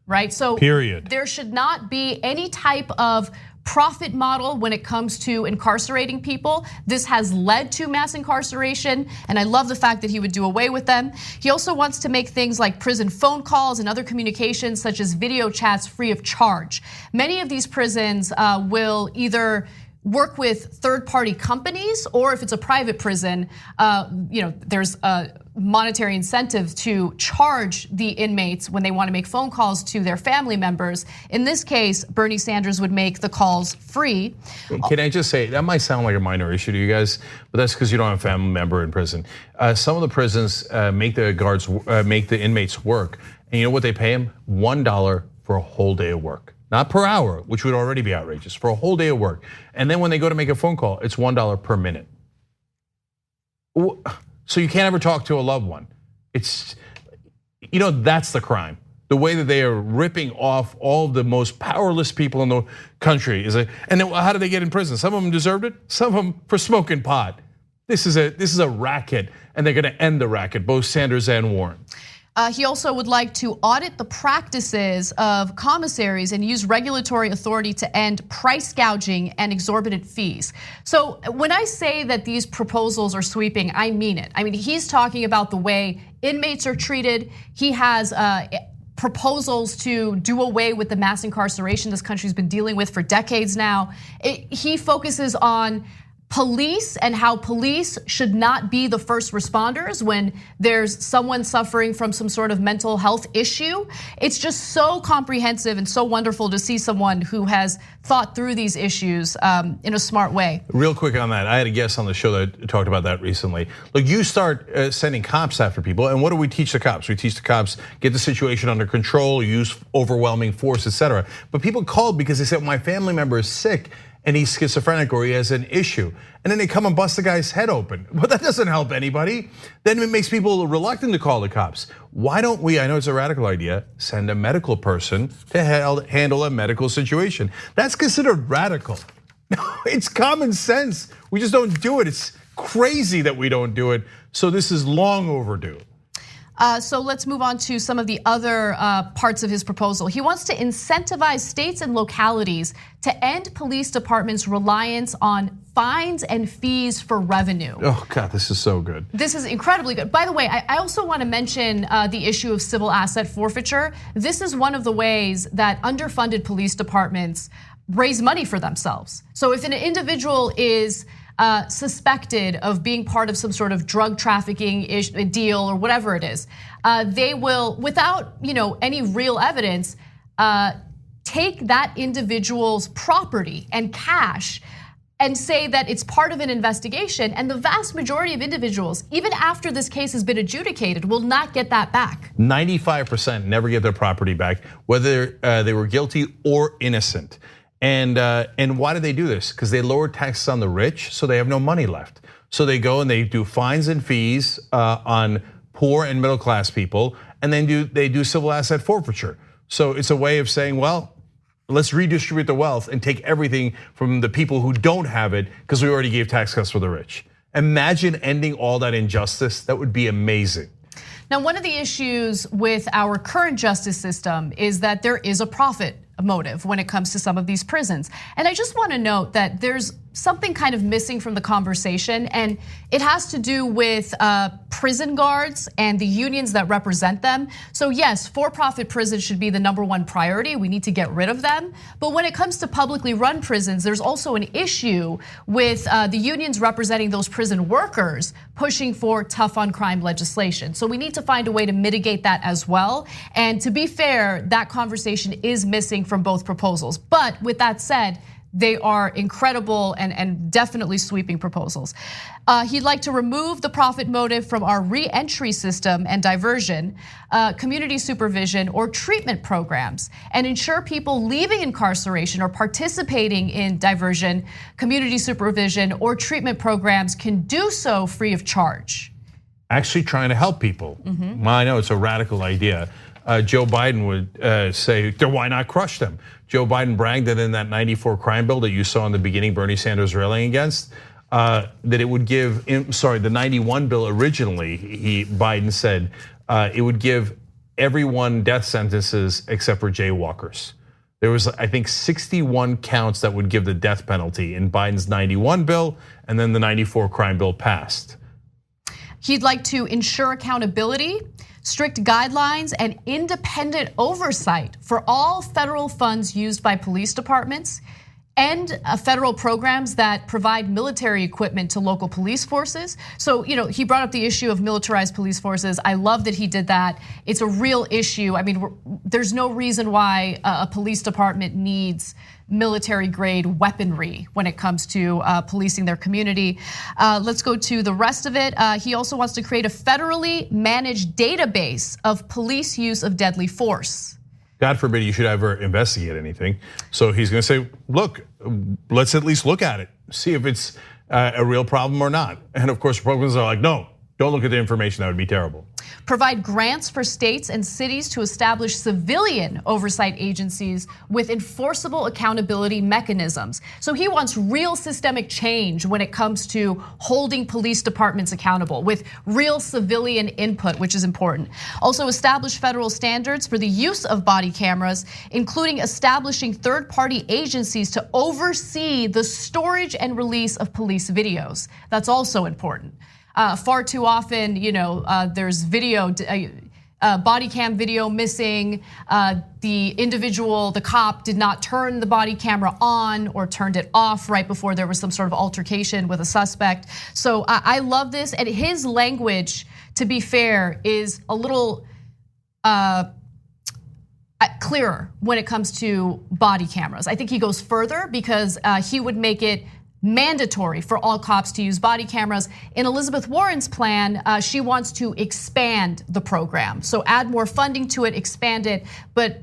right? So period. There should not be any type of profit model when it comes to incarcerating people. This has led to mass incarceration, and I love the fact that he would do away with them. He also wants to make things like prison phone calls and other communications such as video chats free of charge. Many of these prisons will either work with third-party companies, or if it's a private prison, there's a monetary incentive to charge the inmates when they want to make phone calls to their family members. In this case, Bernie Sanders would make the calls free. Can I just say, that might sound like a minor issue to you guys, but that's because you don't have a family member in prison. Some of the prisons make the inmates work, and you know what they pay them? $1 for a whole day of work. Not per hour, which would already be outrageous, for a whole day of work. And then when they go to make a phone call, it's $1 per minute. So you can't ever talk to a loved one. That's the crime. The way that they are ripping off all the most powerless people in the country and then how do they get in prison? Some of them deserved it, some of them for smoking pot. This is a racket, and they're gonna end the racket, both Sanders and Warren. He also would like to audit the practices of commissaries and use regulatory authority to end price gouging and exorbitant fees. So when I say that these proposals are sweeping, I mean it. I mean, he's talking about the way inmates are treated. He has proposals to do away with the mass incarceration this country's been dealing with for decades now. He focuses on police and how police should not be the first responders when there's someone suffering from some sort of mental health issue. It's just so comprehensive and so wonderful to see someone who has thought through these issues in a smart way. Real quick on that, I had a guest on the show that talked about that recently. Look, you start sending cops after people, and what do we teach the cops? We teach the cops, get the situation under control, use overwhelming force, etc. But people called because they said, my family member is sick, and he's schizophrenic or he has an issue. And then they come and bust the guy's head open. But that doesn't help anybody. Then it makes people reluctant to call the cops. Why don't we, I know it's a radical idea, send a medical person to handle a medical situation? That's considered radical. No, it's common sense. We just don't do it. It's crazy that we don't do it. So this is long overdue. So let's move on to some of the other parts of his proposal. He wants to incentivize states and localities to end police departments' reliance on fines and fees for revenue. Oh God, this is so good. This is incredibly good. By the way, I also want to mention the issue of civil asset forfeiture. This is one of the ways that underfunded police departments raise money for themselves. So if an individual is suspected of being part of some sort of drug trafficking deal or whatever it is, they will, without any real evidence, take that individual's property and cash and say that it's part of an investigation. And the vast majority of individuals, even after this case has been adjudicated, will not get that back. 95% never get their property back, whether they were guilty or innocent. And why do they do this? Because they lower taxes on the rich, so they have no money left. So they go and they do fines and fees on poor and middle class people, and then they do civil asset forfeiture. So it's a way of saying, well, let's redistribute the wealth and take everything from the people who don't have it because we already gave tax cuts for the rich. Imagine ending all that injustice. That would be amazing. Now, one of the issues with our current justice system is that there is a profit motive when it comes to some of these prisons. And I just want to note that there's something kind of missing from the conversation, and it has to do with prison guards and the unions that represent them. So yes, for-profit prisons should be the #1 priority. We need to get rid of them. But when it comes to publicly run prisons, there's also an issue with the unions representing those prison workers pushing for tough on crime legislation. So we need to find a way to mitigate that as well. And to be fair, that conversation is missing from both proposals. But with that said, they are incredible and definitely sweeping proposals. He'd like to remove the profit motive from our re-entry system and diversion, community supervision or treatment programs, and ensure people leaving incarceration or participating in diversion, community supervision or treatment programs can do so free of charge. Actually trying to help people. I know it's a radical idea. Joe Biden would say, why not crush them? Joe Biden bragged that in that 94 crime bill that you saw in the beginning, Bernie Sanders railing against, that it would give, the 91 bill originally, Biden said it would give everyone death sentences except for jaywalkers. There was, I think, 61 counts that would give the death penalty in Biden's 91 bill, and then the 94 crime bill passed. He'd like to ensure accountability, strict guidelines, and independent oversight for all federal funds used by police departments and federal programs that provide military equipment to local police forces. So, he brought up the issue of militarized police forces. I love that he did that. It's a real issue. I mean, there's no reason why a police department needs military grade weaponry when it comes to policing their community. Let's go to the rest of it. He also wants to create a federally managed database of police use of deadly force. God forbid you should ever investigate anything. So he's gonna say, look, let's at least look at it, see if it's a real problem or not. And of course, Republicans are like, no, don't look at the information, that would be terrible. Provide grants for states and cities to establish civilian oversight agencies with enforceable accountability mechanisms. So he wants real systemic change when it comes to holding police departments accountable with real civilian input, which is important. Also establish federal standards for the use of body cameras, including establishing third-party agencies to oversee the storage and release of police videos. That's also important. Far too often, there's video, body cam video missing. The cop did not turn the body camera on or turned it off right before there was some sort of altercation with a suspect. So I love this, and his language, to be fair, is a little clearer when it comes to body cameras. I think he goes further because he would make it mandatory for all cops to use body cameras. In Elizabeth Warren's plan, she wants to expand the program. So add more funding to it, expand it. But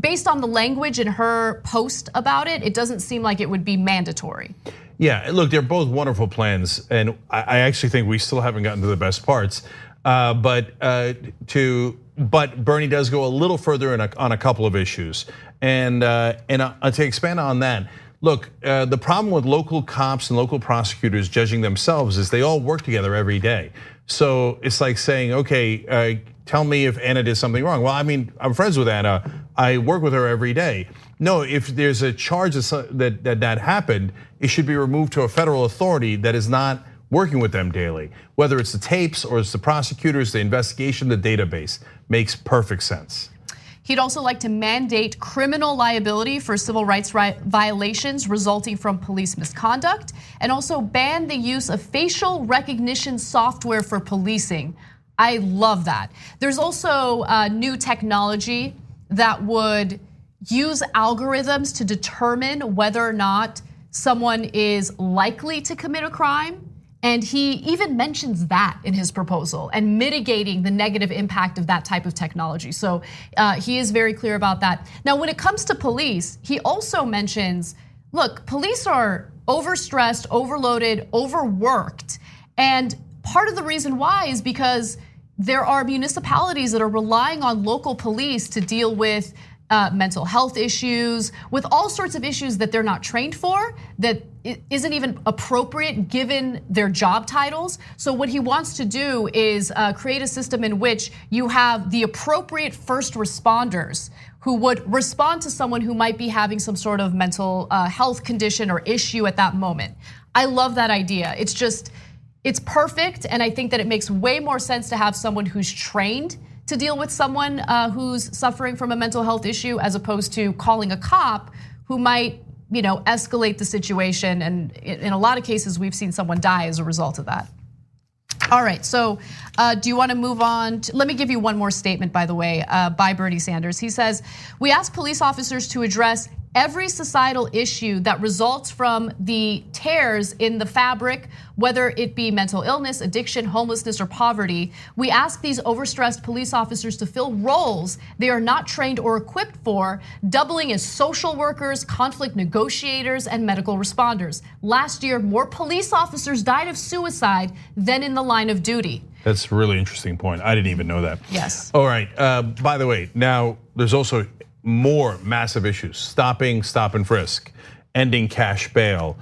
based on the language in her post about it, it doesn't seem like it would be mandatory. Yeah, look, they're both wonderful plans. And I actually think we still haven't gotten to the best parts. But Bernie does go a little further on a couple of issues. And to expand on that, look, the problem with local cops and local prosecutors judging themselves is they all work together every day. So it's like saying, okay, tell me if Anna did something wrong. Well, I mean, I'm friends with Anna. I work with her every day. No, if there's a charge that happened, it should be removed to a federal authority that is not working with them daily. Whether it's the tapes or it's the prosecutors, the investigation, the database, makes perfect sense. He'd also like to mandate criminal liability for civil rights violations resulting from police misconduct, and also ban the use of facial recognition software for policing. I love that. There's also new technology that would use algorithms to determine whether or not someone is likely to commit a crime. And he even mentions that in his proposal and mitigating the negative impact of that type of technology. So he is very clear about that. Now, when it comes to police, he also mentions, look, police are overstressed, overloaded, overworked. And part of the reason why is because there are municipalities that are relying on local police to deal with mental health issues, with all sorts of issues that they're not trained for, that isn't even appropriate given their job titles. So what he wants to do is create a system in which you have the appropriate first responders who would respond to someone who might be having some sort of mental health condition or issue at that moment. I love that idea. It's perfect, and I think that it makes way more sense to have someone who's trained to deal with someone who's suffering from a mental health issue, as opposed to calling a cop who might, escalate the situation. And in a lot of cases, we've seen someone die as a result of that. All right, so do you want to move on? Let me give you one more statement, by the way, by Bernie Sanders. He says, we ask police officers to address every societal issue that results from the tears in the fabric, whether it be mental illness, addiction, homelessness, or poverty. We ask these overstressed police officers to fill roles they are not trained or equipped for, doubling as social workers, conflict negotiators, and medical responders. Last year, more police officers died of suicide than in the line of duty. That's a really interesting point. I didn't even know that. Yes. All right, by the way, now there's also more massive issues: stop and frisk, ending cash bail,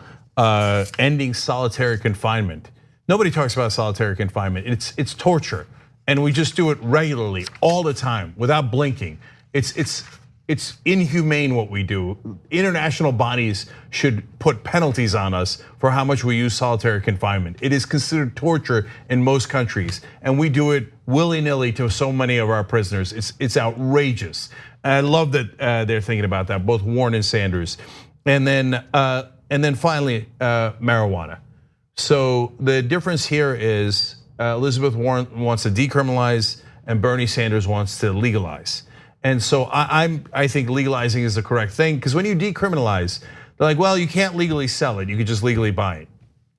ending solitary confinement. Nobody talks about solitary confinement. It's torture, and we just do it regularly, all the time, without blinking. It's inhumane what we do. International bodies should put penalties on us for how much we use solitary confinement. It is considered torture in most countries, and we do it willy-nilly to so many of our prisoners. It's outrageous. I love that they're thinking about that, both Warren and Sanders. And then finally, marijuana. So the difference here is Elizabeth Warren wants to decriminalize and Bernie Sanders wants to legalize. And so I think legalizing is the correct thing, because when you decriminalize, they're like, well, you can't legally sell it, you could just legally buy it.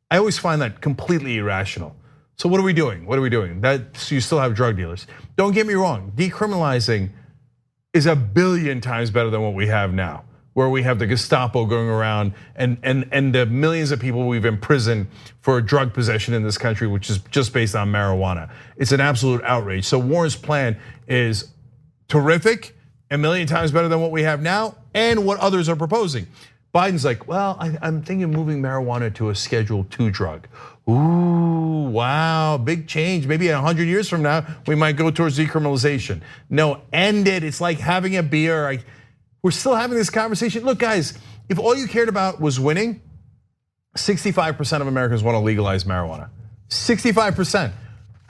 I always find that completely irrational. So what are we doing? What are we doing? So you still have drug dealers. Don't get me wrong, decriminalizing is a billion times better than what we have now, where we have the Gestapo going around and the millions of people we've imprisoned for drug possession in this country, which is just based on marijuana. It's an absolute outrage. So Warren's plan is terrific, a million times better than what we have now and what others are proposing. Biden's like, well, I'm thinking of moving marijuana to a Schedule II drug. Ooh, wow, big change. Maybe 100 years from now, we might go towards decriminalization. No, end it. It's like having a beer. We're still having this conversation. Look, guys, if all you cared about was winning, 65% of Americans want to legalize marijuana. 65%.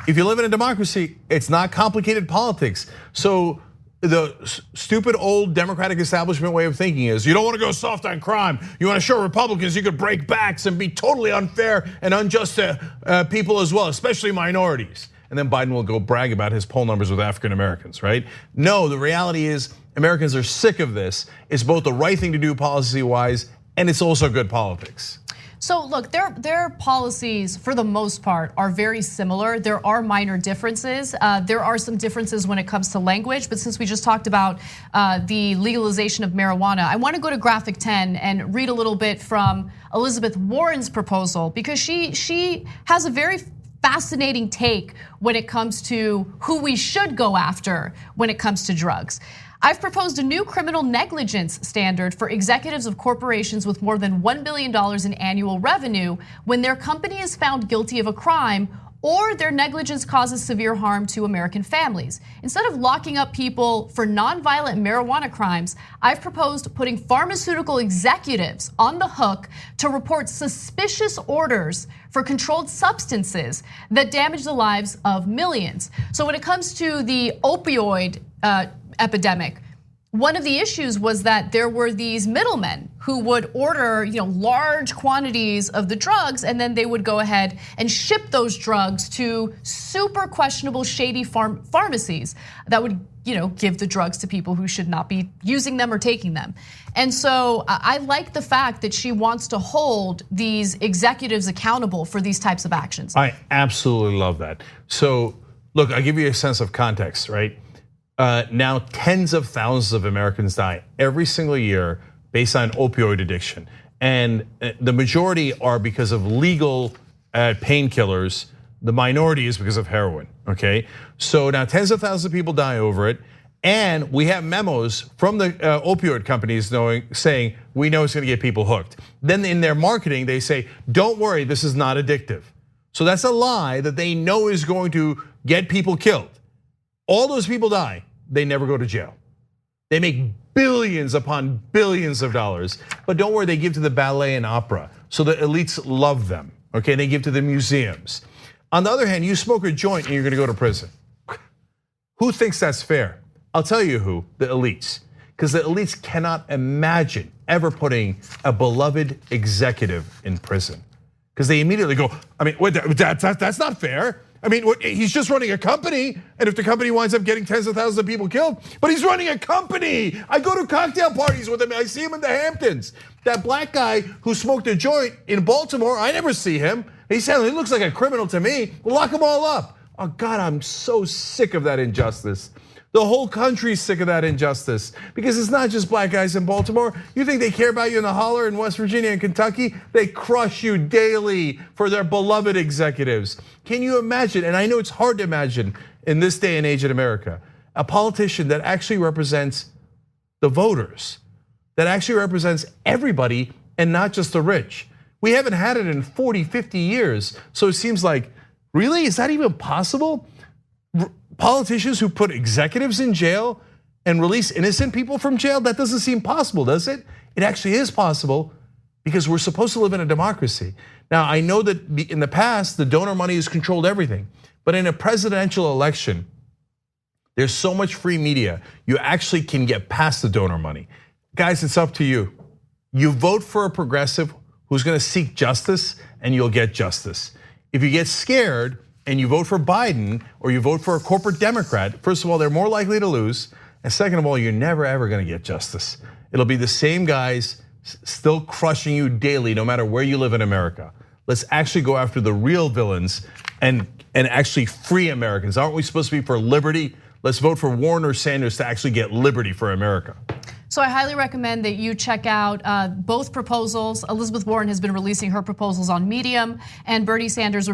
If you live in a democracy, it's not complicated politics. So the stupid old Democratic establishment way of thinking is you don't want to go soft on crime. You want to show Republicans you could break backs and be totally unfair and unjust to people as well, especially minorities. And then Biden will go brag about his poll numbers with African Americans, right? No, the reality is Americans are sick of this. It's both the right thing to do policy-wise, and it's also good politics. So look, their policies for the most part are very similar. There are minor differences. There are some differences when it comes to language, but since we just talked about the legalization of marijuana, I want to go to graphic 10 and read a little bit from Elizabeth Warren's proposal, because she has a very fascinating take when it comes to who we should go after when it comes to drugs. I've proposed a new criminal negligence standard for executives of corporations with more than $1 billion in annual revenue when their company is found guilty of a crime or their negligence causes severe harm to American families. Instead of locking up people for nonviolent marijuana crimes, I've proposed putting pharmaceutical executives on the hook to report suspicious orders for controlled substances that damage the lives of millions. So when it comes to the opioid epidemic, one of the issues was that there were these middlemen who would order, large quantities of the drugs, and then they would go ahead and ship those drugs to super questionable, shady pharmacies that would, give the drugs to people who should not be using them or taking them. And so I like the fact that she wants to hold these executives accountable for these types of actions. I absolutely love that. So look, I'll give you a sense of context, right? Now tens of thousands of Americans die every single year based on opioid addiction. And the majority are because of legal painkillers. The minority is because of heroin, okay? So now tens of thousands of people die over it. And we have memos from the opioid companies saying, we know it's gonna get people hooked. Then in their marketing, they say, don't worry, this is not addictive. So that's a lie that they know is going to get people killed. All those people die, they never go to jail. They make billions upon billions of dollars, but don't worry, they give to the ballet and opera. So the elites love them, okay? They give to the museums. On the other hand, you smoke a joint and you're gonna go to prison. Who thinks that's fair? I'll tell you who, the elites. Because the elites cannot imagine ever putting a beloved executive in prison. Because they immediately go, that's not fair. He's just running a company, and if the company winds up getting tens of thousands of people killed, but he's running a company. I go to cocktail parties with him, I see him in the Hamptons. That black guy who smoked a joint in Baltimore, I never see him. He looks like a criminal to me. We'll lock them all up. Oh God, I'm so sick of that injustice. The whole country's sick of that injustice because it's not just black guys in Baltimore. You think they care about you in the holler in West Virginia and Kentucky? They crush you daily for their beloved executives. Can you imagine, and I know it's hard to imagine in this day and age in America, a politician that actually represents the voters, that actually represents everybody and not just the rich. We haven't had it in 40, 50 years. So it seems like, really, is that even possible? Politicians who put executives in jail and release innocent people from jail, that doesn't seem possible, does it? It actually is possible because we're supposed to live in a democracy. Now, I know that in the past, the donor money has controlled everything, but in a presidential election, there's so much free media, you actually can get past the donor money. Guys, it's up to you. You vote for a progressive who's gonna seek justice and you'll get justice. If you get scared, and you vote for Biden or you vote for a corporate Democrat, first of all, they're more likely to lose. And second of all, you're never ever gonna get justice. It'll be the same guys still crushing you daily, no matter where you live in America. Let's actually go after the real villains and actually free Americans. Aren't we supposed to be for liberty? Let's vote for Warren or Sanders to actually get liberty for America. So I highly recommend that you check out both proposals. Elizabeth Warren has been releasing her proposals on Medium, and Bernie Sanders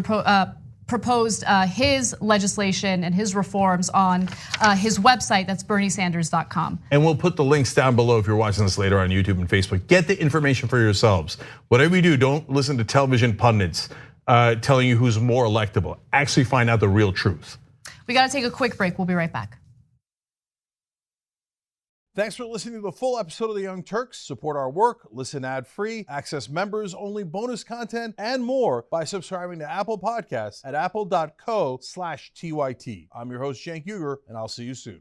proposed his legislation and his reforms on his website, that's berniesanders.com. And we'll put the links down below if you're watching this later on YouTube and Facebook. Get the information for yourselves. Whatever you do, don't listen to television pundits telling you who's more electable. Actually find out the real truth. We gotta take a quick break, we'll be right back. Thanks for listening to the full episode of the Young Turks. Support our work, listen ad-free, access members-only bonus content, and more by subscribing to Apple Podcasts at apple.co/TYT. I'm your host, Cenk, and I'll see you soon.